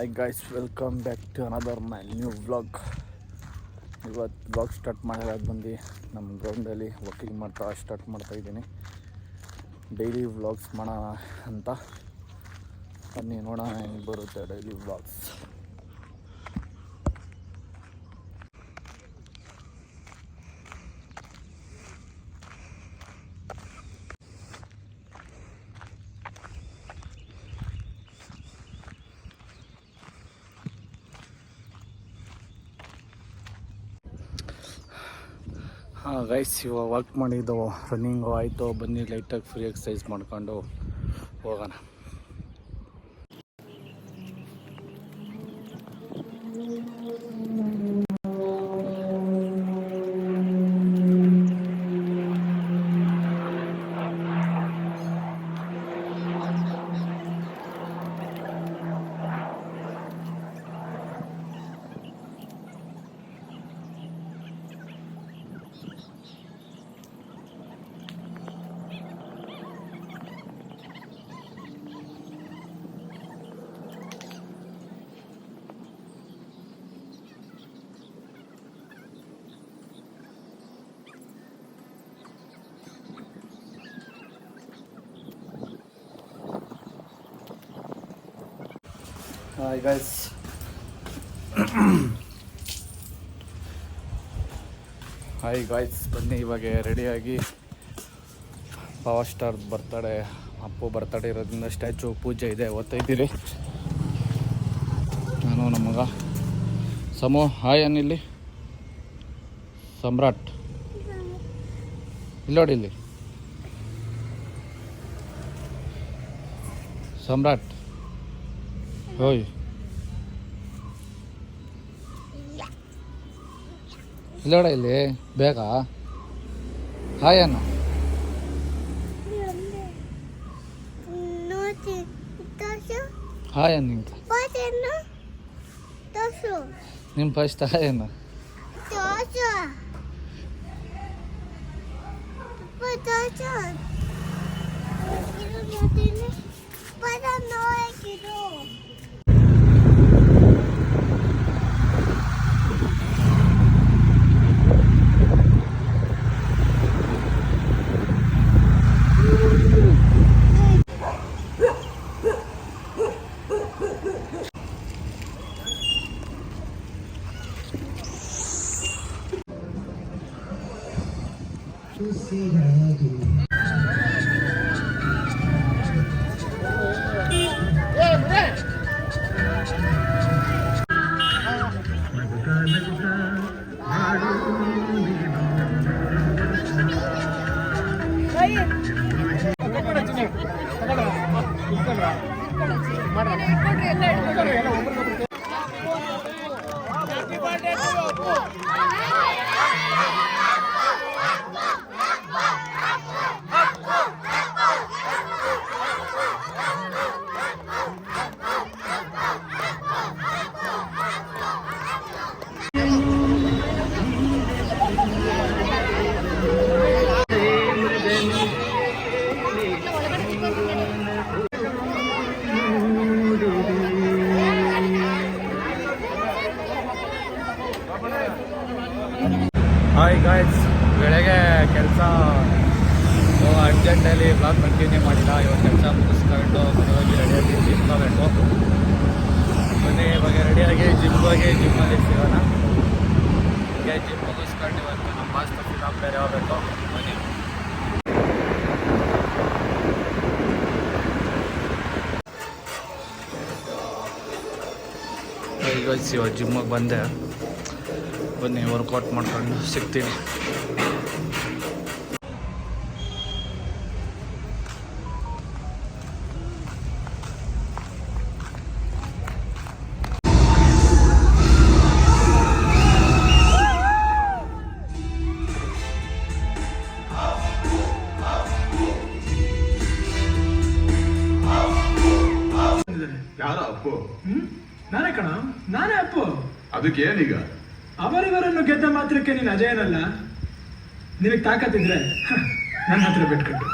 Hi guys, welcome back to another my new vlog. ಇವತ್ತು vlog start ಮಾಡೋದು ಬಂದು ನಮ್ಮ ಗ್ರೌಂಡಲ್ಲಿ ವಾಕಿಂಗ್ ಮಾಡ್ತಾ ಸ್ಟಾರ್ಟ್ ಮಾಡ್ತಾಯಿದ್ದೀನಿ. ಡೈಲಿ ವ್ಲಾಗ್ಸ್ ಮಾಡೋಣ ಅಂತ ಬನ್ನಿ, ನೋಡೋಣ ಹೆಂಗೆ ಬರುತ್ತೆ ಡೈಲಿ ವ್ಲಾಗ್ಸ್. ಹಾಂ ಗೈಸ್, ಇವಾಗ ವಾಕ್ ಮಾಡಿದ್ದು, ರನ್ನಿಂಗು ಆಯಿತು. ಬನ್ನಿ ಲೈಟಾಗಿ ಫ್ರೀ ಎಕ್ಸಸೈಸ್ ಮಾಡ್ಕೊಂಡು ಹೋಗೋಣ. ಹಾಯ್ ಗಾಯ್ಸ್, ಬನ್ನಿ ಇವಾಗ ರೆಡಿಯಾಗಿ power star birthday, Appu birthday ಇರೋದ್ರಿಂದ ಸ್ಟ್ಯಾಚು ಪೂಜೆ ಇದೆ, ಓದ್ತಾಯಿದ್ದೀರಿ. ನಾನು ನಮ್ಮ ಮಗ ಸಮೋ. ಹಾಯ್ ಅನ್ನಿಲ್ಲಿ ಸಮ್ರಾಟ್ ಇಲ್ಲಿ ನೋಡಿ, ಇಲ್ಲಿ ಸಮ್ರಾಟ್. ಹೋಯ್ ಇಲ್ಲೋಡ, ಇಲ್ಲಿ ಬೇಕಾ? ಹಾಯ್ ಅನ್ನು. ಹಾಯ್ ಅನ್ನು ನಿಂಗೆ ನಿಮ್ಮ ಫಸ್ಟ್ ಹಾಯ್ ಅನ್ನು. ಹಾಯ್ ಗಾಯ್ಸ್, ಬೆಳಗ್ಗೆ ಕೆಲಸ ಅರ್ಜೆಂಟಲ್ಲಿ ಬ್ಲಾಗ್ ಕಂಟಿನ್ಯೂ ಮಾಡಿಲ್ಲ. ಇವಾಗ ಕೆಲಸ ಮುಗಿಸ್ಕೊಂಡು ಹೋಗಿ ರೆಡಿಯಾಗಿ ಜಿಮ್ಗೆ ಹೋಗಬೇಕು. ಬನ್ನಿ ಇವಾಗ ರೆಡಿಯಾಗಿ ಜಿಮ್ಮಲ್ಲಿ ಸಿಗೋಣ. ಹೀಗೆ ಜಿಮ್ ಮುಗಿಸ್ಕೊಂಡು ಇವತ್ತು ನಮ್ಮ ಮಾಸ್ಟರ್ ಫಿಲಮ್ ಬೇರೆ ಹೋಗಬೇಕು. ಬನ್ನಿ. ಈಗ ಜಿಮ್ಮಿಗೆ ಬಂದೆ. ಬನ್ನಿ ವರ್ಕೌಟ್ ಮಾಡ್ಕೊಂಡು ಸಿಗ್ತೀನಿ. ಯಾರೋ ಅಪ್ಪು? ನಾನೇ ಕಣ, ನಾನೇ ಅಪ್ಪು. ಅದಕ್ಕೆ ಏನೀಗ? ಅವರಿವರನ್ನು ಗೆದ್ದ ಮಾತ್ರಕ್ಕೆ ನೀನು ಅಜಯನಲ್ಲ. ನಿನಗೆ ತಾಕತ್ತಿದ್ರೆ ನನ್ನ ಹತ್ರ ಬಿಟ್ಕೊಟ್ಟು.